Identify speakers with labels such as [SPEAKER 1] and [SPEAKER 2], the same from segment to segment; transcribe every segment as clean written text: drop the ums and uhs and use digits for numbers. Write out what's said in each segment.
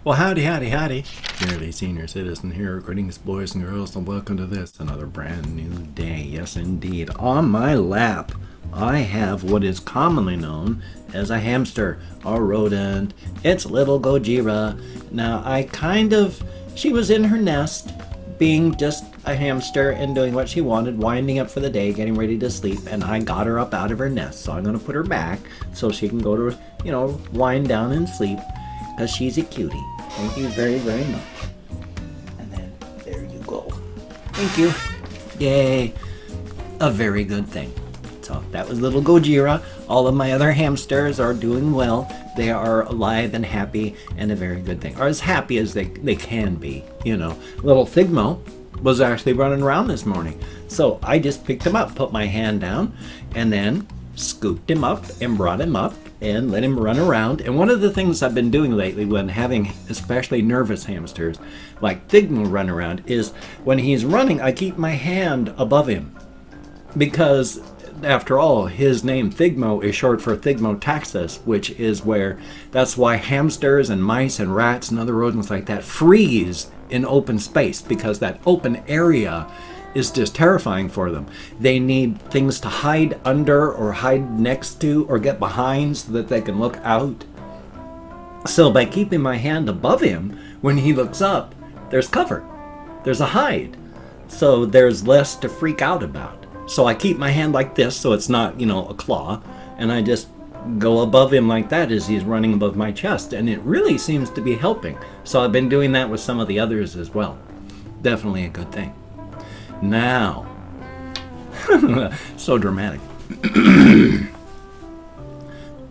[SPEAKER 1] Well, howdy, howdy, howdy. Nearly Senior Citizen here. Greetings, boys and girls, and welcome to this, another brand new day. Yes, indeed. On my lap, I have what is commonly known as a hamster, a rodent. It's little Gojira. Now, she was in her nest, being just a hamster and doing what she wanted, winding up for the day, getting ready to sleep, and I got her up out of her nest. So I'm going to put her back so she can go to, wind down and sleep, because she's a cutie. Thank you very, very much. And then, there you go. Thank you. Yay. A very good thing. So, that was little Gojira. All of my other hamsters are doing well. They are alive and happy, and a very good thing. Or as happy as they can be, Little Thigmo was actually running around this morning. So, I just picked him up, put my hand down, and then scooped him up and brought him up and let him run around. And one of the things I've been doing lately when having especially nervous hamsters like Thigmo run around is when he's running, I keep my hand above him, because after all, his name Thigmo is short for Thigmotaxis, which is that's why hamsters and mice and rats and other rodents like that freeze in open space, because that open area is just terrifying for them. They need things to hide under or hide next to or get behind so that they can look out. So by keeping my hand above him, when he looks up, there's cover. There's a hide. So there's less to freak out about. So I keep my hand like this so it's not, a claw, and I just go above him like that as he's running above my chest, and it really seems to be helping. So I've been doing that with some of the others as well. Definitely a good thing. Now, so dramatic.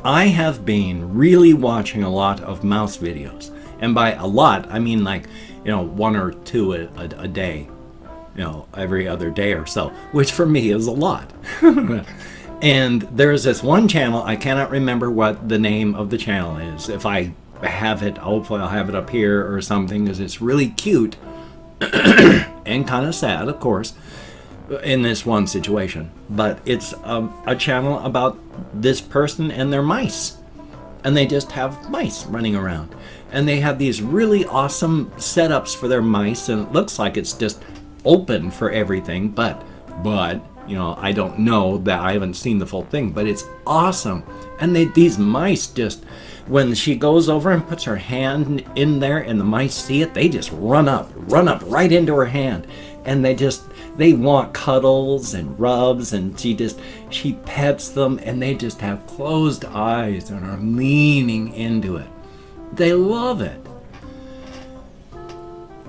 [SPEAKER 1] I have been really watching a lot of mouse videos. And by a lot, I mean one or two a day, every other day or so, which for me is a lot. And there's this one channel, I cannot remember what the name of the channel is. If I have it, hopefully I'll have it up here or something, because it's really cute. And kind of sad, of course, in this one situation. But it's a channel about this person and their mice. And they just have mice running around. And they have these really awesome setups for their mice. And it looks like it's just open for everything. But I don't know, that I haven't seen the full thing. But it's awesome. And these mice just, when she goes over and puts her hand in there and the mice see it, they just run up right into her hand. And they want cuddles and rubs, and she pets them, and they just have closed eyes and are leaning into it. They love it.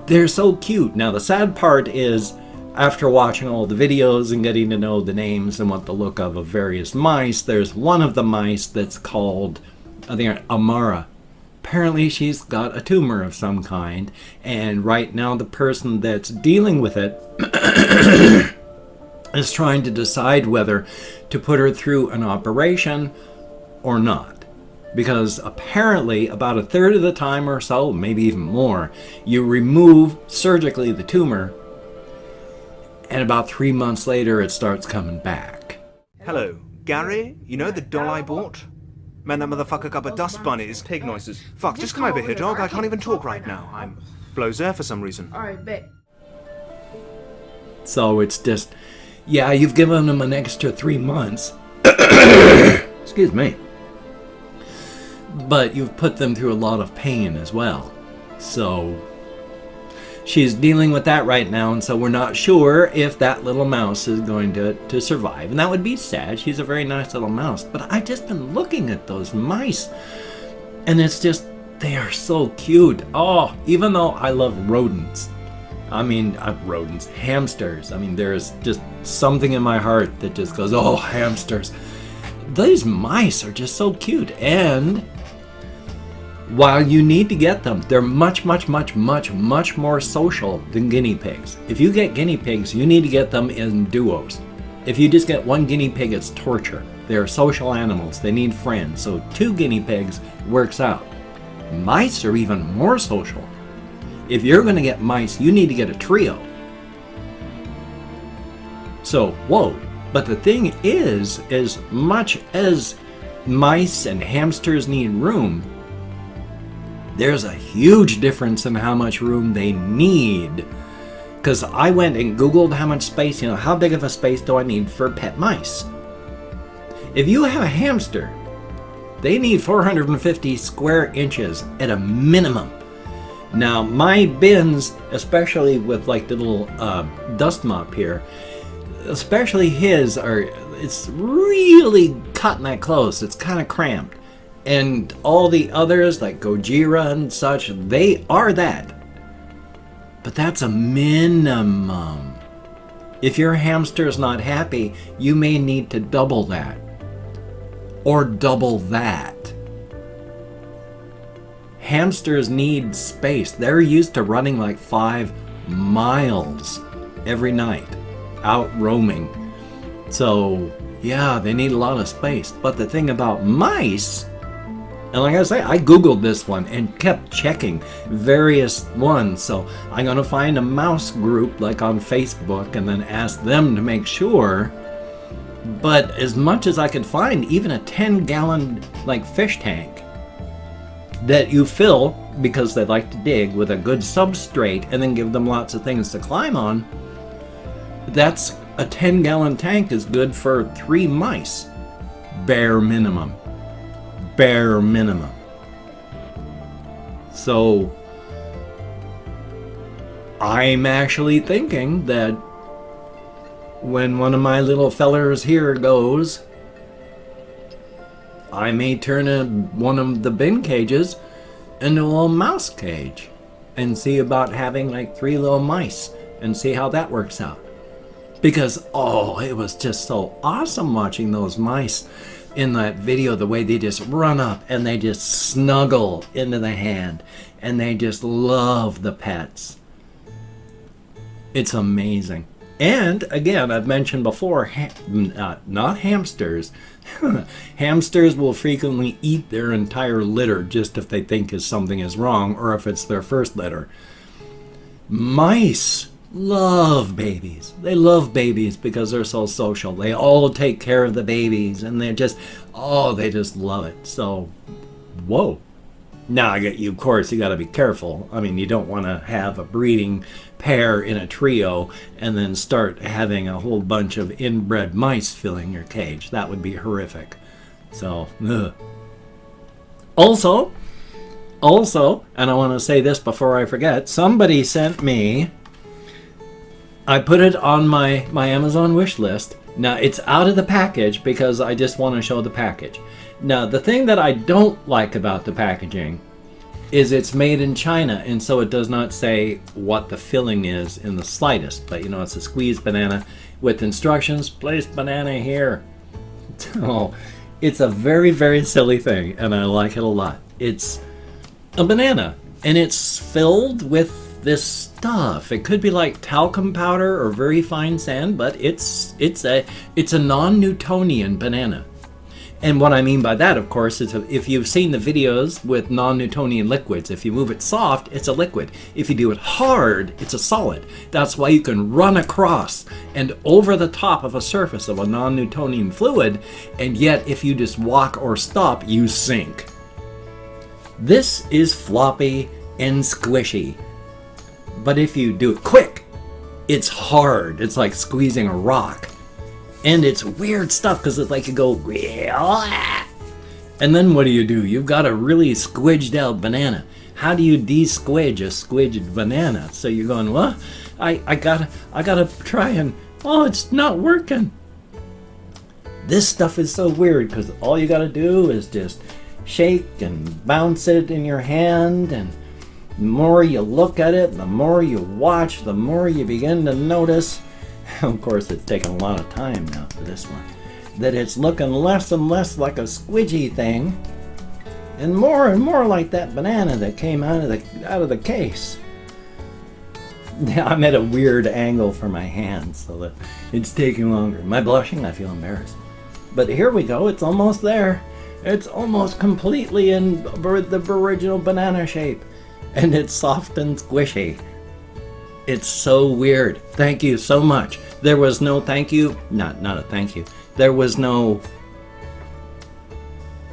[SPEAKER 1] They're so cute. Now the sad part is, after watching all the videos and getting to know the names and what the look of various mice, there's one of the mice that's called, I think, Amara. Apparently she's got a tumor of some kind, and right now the person that's dealing with it is trying to decide whether to put her through an operation or not. Because apparently about a third of the time or so, maybe even more, you remove surgically the tumor, and about 3 months later it starts coming back.
[SPEAKER 2] Hello, Gary? You know the doll I bought? Man, that motherfucker got a dust bunnies. Pig noises. Fuck, just come over here, dog. I can't even talk right now. I'm blows air for some reason.
[SPEAKER 3] Alright, bet.
[SPEAKER 1] So it's just, you've given them an extra 3 months. Excuse me. But you've put them through a lot of pain as well. So she's dealing with that right now, and so we're not sure if that little mouse is going to survive. And that would be sad. She's a very nice little mouse. But I've just been looking at those mice, and it's just, they are so cute. Oh, even though I love rodents. Hamsters. There's just something in my heart that just goes, oh, hamsters. These mice are just so cute. And while you need to get them, they're much, much, much, much, much more social than guinea pigs. If you get guinea pigs, you need to get them in duos. If you just get one guinea pig, it's torture. They're social animals. They need friends. So 2 guinea pigs works out. Mice are even more social. If you're going to get mice, you need to get a trio. So, whoa. But the thing is, as much as mice and hamsters need room, There's a huge difference in how much room they need. Because I went and Googled how much space, how big of a space do I need for pet mice? If you have a hamster, they need 450 square inches at a minimum. Now, my bins, especially with like the little dust mop here, especially his, it's really cutting that close. It's kind of cramped. And all the others, like Gojira and such, they are that. But that's a minimum. If your hamster is not happy, you may need to double that. Or double that. Hamsters need space. They're used to running like 5 miles every night, out roaming. So, yeah, they need a lot of space. But the thing about mice, and like I say, I Googled this one and kept checking various ones. So I'm going to find a mouse group like on Facebook and then ask them to make sure. But as much as I could find, even a 10-gallon like fish tank that you fill, because they like to dig, with a good substrate and then give them lots of things to climb on, that's a 10-gallon tank is good for 3 mice. Bare minimum. Bare minimum. So I'm actually thinking that when one of my little fellers here goes, I may turn one of the bin cages into a little mouse cage and see about having like 3 little mice and see how that works out. Because, it was just so awesome watching those mice in that video, the way they just run up and they just snuggle into the hand and they just love the pets. It's amazing. And again, I've mentioned before, not hamsters. Hamsters will frequently eat their entire litter just if they think something is wrong or if it's their first litter. Mice love babies. They love babies because they're so social. They all take care of the babies and they just love it. So, whoa. Now, of course, you got to be careful. I mean, you don't want to have a breeding pair in a trio and then start having a whole bunch of inbred mice filling your cage. That would be horrific. So, Also, and I want to say this before I forget, somebody sent me, I put it on my Amazon wish list. Now, it's out of the package because I just want to show the package. Now, the thing that I don't like about the packaging is it's made in China, and so it does not say what the filling is in the slightest. But, it's a squeezed banana with instructions, place banana here. Oh, it's a very, very silly thing, and I like it a lot. It's a banana, and it's filled with this stuff. It could be like talcum powder or very fine sand, but it's a non-Newtonian banana. And what I mean by that, of course, is if you've seen the videos with non-Newtonian liquids, if you move it soft, it's a liquid. If you do it hard, it's a solid. That's why you can run across and over the top of a surface of a non-Newtonian fluid, and yet if you just walk or stop, you sink. This is floppy and squishy. But if you do it quick, it's hard. It's like squeezing a rock. And it's weird stuff because it's like you go, and then what do? You've got a really squidged out banana. How do you de-squidge a squidged banana? So you're going, well, I gotta try and, it's not working. This stuff is so weird because all you gotta do is just shake and bounce it in your hand, and the more you look at it, the more you watch, the more you begin to notice. Of course, it's taken a lot of time now for this one, that it's looking less and less like a squidgy thing and more like that banana that came out of the case. Now I'm at a weird angle for my hand, so that it's taking longer. Am I blushing? I feel embarrassed. But here we go. It's almost there. It's almost completely in the original banana shape, and it's soft and squishy. It's so weird. Thank you so much. There was no thank you. Not a thank you. There was no,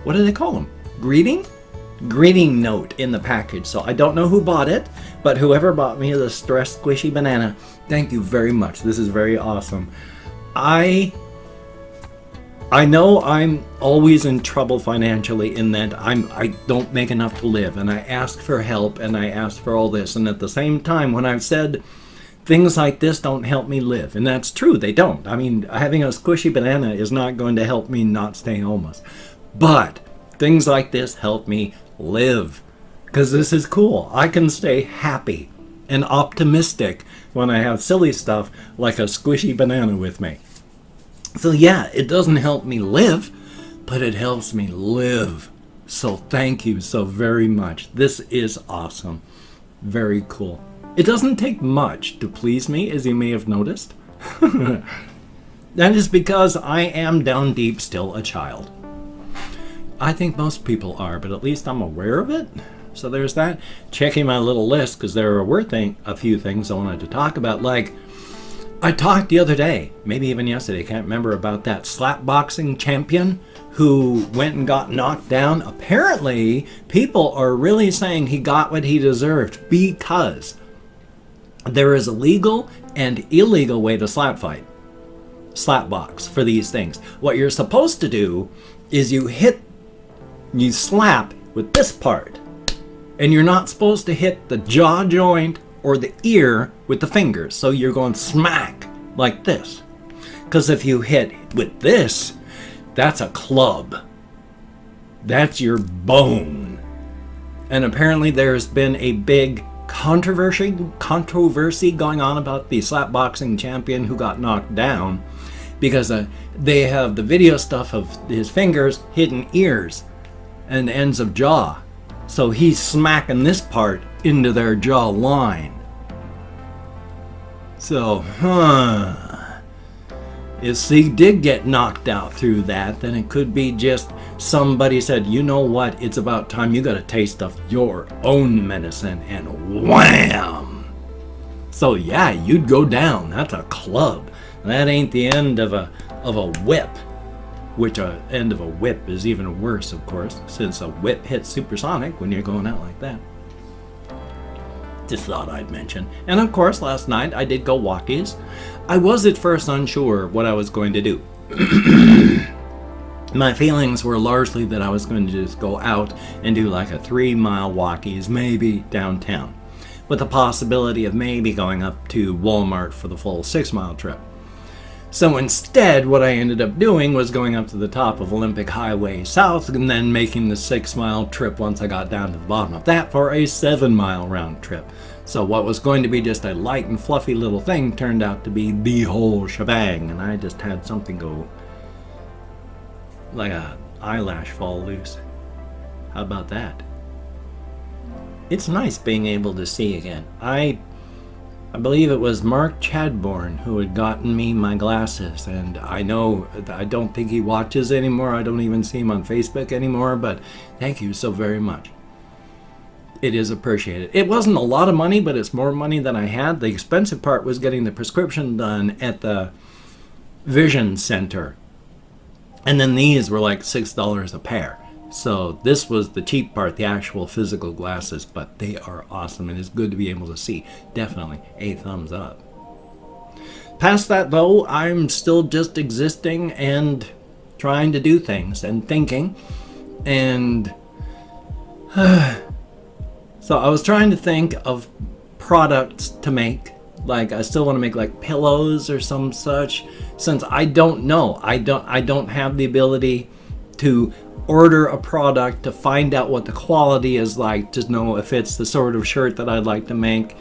[SPEAKER 1] what do they call them? Greeting? greeting note in the package. So I don't know who bought it, but whoever bought me the stressed squishy banana, thank you very much. This is very awesome. I know I'm always in trouble financially in that I don't make enough to live, and I ask for help and I ask for all this, and at the same time when I've said things like this don't help me live, and that's true, they don't. I mean, having a squishy banana is not going to help me not stay homeless, but things like this help me live, because this is cool. I can stay happy and optimistic when I have silly stuff like a squishy banana with me. So yeah, it doesn't help me live, but it helps me live. So thank you so very much. This is awesome. Very cool. It doesn't take much to please me, as you may have noticed. That is because I am down deep still a child. I think most people are, but at least I'm aware of it. So there's that. Checking my little list, because there were a few things I wanted to talk about, like I talked the other day, maybe even yesterday, can't remember, about that slapboxing champion who went and got knocked down. Apparently, people are really saying he got what he deserved because there is a legal and illegal way to slapbox for these things. What you're supposed to do is you slap with this part, and you're not supposed to hit the jaw joint or the ear with the fingers. So you're going smack like this. Because if you hit with this, that's a club. That's your bone. And apparently there's been a big controversy going on about the slapboxing champion who got knocked down, because they have the video stuff of his fingers hitting ears and ends of jaw. So he's smacking this part into their jaw line. So, if he did get knocked out through that, then it could be just somebody said, you know what, it's about time you got a taste of your own medicine, and wham! So yeah, you'd go down. That's a club. That ain't the end of a whip, which a end of a whip is even worse, of course, since a whip hits supersonic when you're going out like that. Just thought I'd mention. And of course, last night I did go walkies. I was at first unsure what I was going to do. My feelings were largely that I was going to just go out and do like a 3-mile walkies, maybe downtown, with the possibility of maybe going up to Walmart for the full 6-mile trip. So instead, what I ended up doing was going up to the top of Olympic Highway South and then making the 6-mile trip once I got down to the bottom of that for a 7-mile round trip. So what was going to be just a light and fluffy little thing turned out to be the whole shebang, and I just had something go like a eyelash fall loose. How about that? It's nice being able to see again. I believe it was Mark Chadbourne who had gotten me my glasses, and I don't think he watches anymore. I don't even see him on Facebook anymore, but thank you so very much. It is appreciated. It wasn't a lot of money, but it's more money than I had. The expensive part was getting the prescription done at the Vision Center, and then these were like $6 a pair. So this was the cheap part, the actual physical glasses, but they are awesome and it's good to be able to see. Definitely a thumbs up. Past that though, I'm still just existing and trying to do things and thinking, and so I was trying to think of products to make. Like I still want to make like pillows or some such, since I don't know. I don't have the ability to order a product to find out what the quality is like, to know if it's the sort of shirt that I'd like to make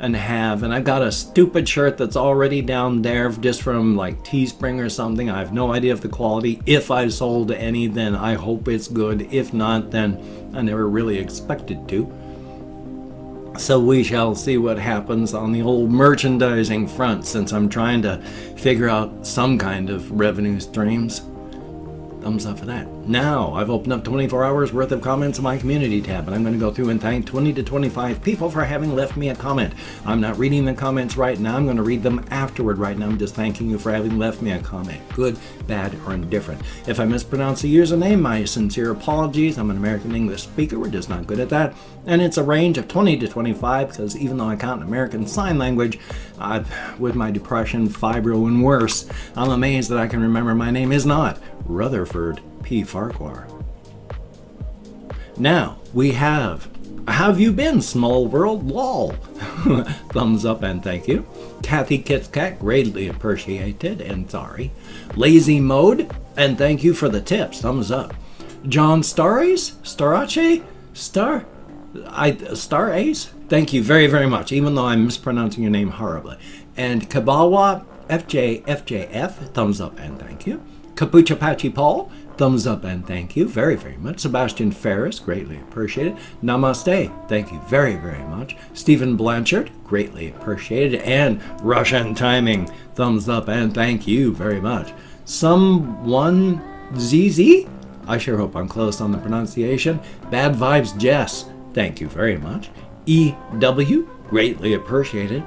[SPEAKER 1] and have. And I've got a stupid shirt that's already down there just from like Teespring or something. I have no idea of the quality. If I've sold any, then I hope it's good. If not, then I never really expected to. So we shall see what happens on the old merchandising front, since I'm trying to figure out some kind of revenue streams. Thumbs up for that. Now, I've opened up 24 hours worth of comments in my community tab, and I'm going to go through and thank 20 to 25 people for having left me a comment. I'm not reading the comments right now. I'm going to read them afterward right now. I'm just thanking you for having left me a comment. Good, bad, or indifferent. If I mispronounce a username, my sincere apologies. I'm an American English speaker. We're just not good at that. And it's a range of 20 to 25 because even though I count American Sign Language, with my depression, fibro, and worse, I'm amazed that I can remember my name is not Rutherford P. Farquhar. Now, we have you been, Small World? Lol. Thumbs up and thank you. Kathy Kitskat, greatly appreciated and sorry. Lazy Mode, and thank you for the tips. Thumbs up. John Starace? Starace? Star Ace? Thank you very, very much, even though I'm mispronouncing your name horribly. And Kabawa FJF, thumbs up and thank you. Capucha Patchy Paul, thumbs up and thank you very, very much. Sebastian Ferris, greatly appreciated. Namaste, thank you very, very much. Stephen Blanchard, greatly appreciated. And Russian Timing, thumbs up and thank you very much. Someone ZZ, I sure hope I'm close on the pronunciation. Bad Vibes Jess, thank you very much. EW, greatly appreciated.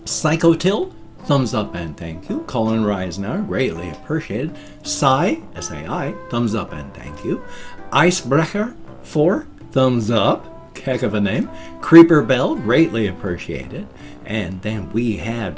[SPEAKER 1] Psychotil, thumbs up and thank you. Colin Reisner, greatly appreciated. Sai, S-A-I, thumbs up and thank you. Icebreaker 4, thumbs up. Heck of a name. Creeper Bell, greatly appreciated. And then we have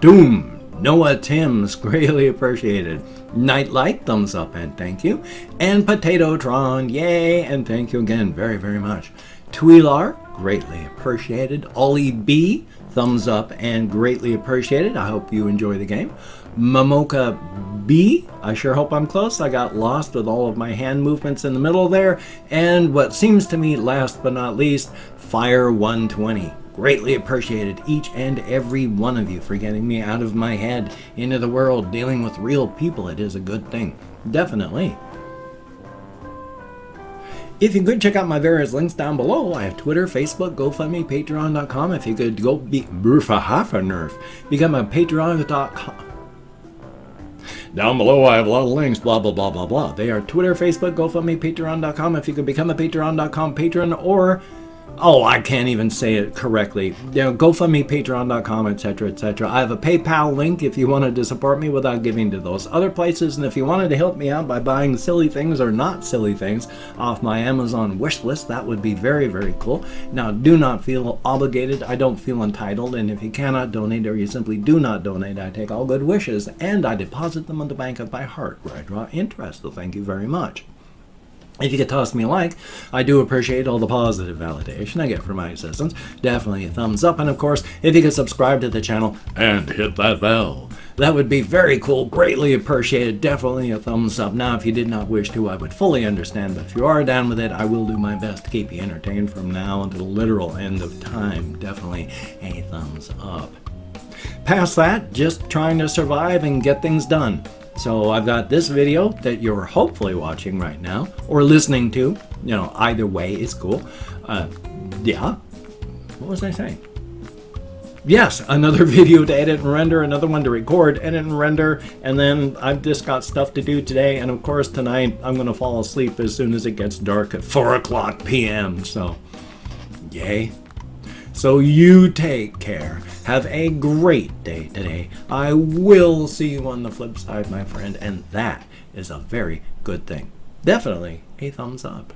[SPEAKER 1] Doom. Noah Timms, greatly appreciated. Nightlight, thumbs up and thank you. And Potato Tron, yay, and thank you again very, very much. Tweelar, greatly appreciated. Ollie B, thumbs up and greatly appreciated. I hope you enjoy the game. Momoka B, I sure hope I'm close. I got lost with all of my hand movements in the middle there. And what seems to me last but not least, Fire 120. Greatly appreciated each and every one of you for getting me out of my head into the world, dealing with real people. It is a good thing. Definitely. If you could check out my various links down below, I have Twitter, Facebook, GoFundMe, Patreon.com. If you could go become a Patreon.com. Down below, I have a lot of links, blah, blah, blah, blah, blah. They are Twitter, Facebook, GoFundMe, Patreon.com. If you could become a Patreon.com patron or... oh, I can't even say it correctly. GoFundMe, Patreon.com, etc., etc. I have a PayPal link if you wanted to support me without giving to those other places. And if you wanted to help me out by buying silly things or not silly things off my Amazon wish list, that would be very, very cool. Now, do not feel obligated. I don't feel entitled. And if you cannot donate or you simply do not donate, I take all good wishes and I deposit them on the bank of my heart where I draw interest. So thank you very much. If you could toss me a like, I do appreciate all the positive validation I get from my existence. Definitely a thumbs up. And of course, if you could subscribe to the channel and hit that bell, that would be very cool. Greatly appreciated. Definitely a thumbs up. Now, if you did not wish to, I would fully understand. But if you are down with it, I will do my best to keep you entertained from now until the literal end of time. Definitely a thumbs up. Past that, just trying to survive and get things done. So I've got this video that you're hopefully watching right now or listening to. You know, either way is cool. Yeah. What was I saying? Yes, another video to edit and render, another one to record, edit and render, and then I've just got stuff to do today. And of course tonight I'm going to fall asleep as soon as it gets dark at 4 o'clock p.m. So, yay. So you take care. Have a great day today. I will see you on the flip side, my friend, and that is a very good thing. Definitely a thumbs up.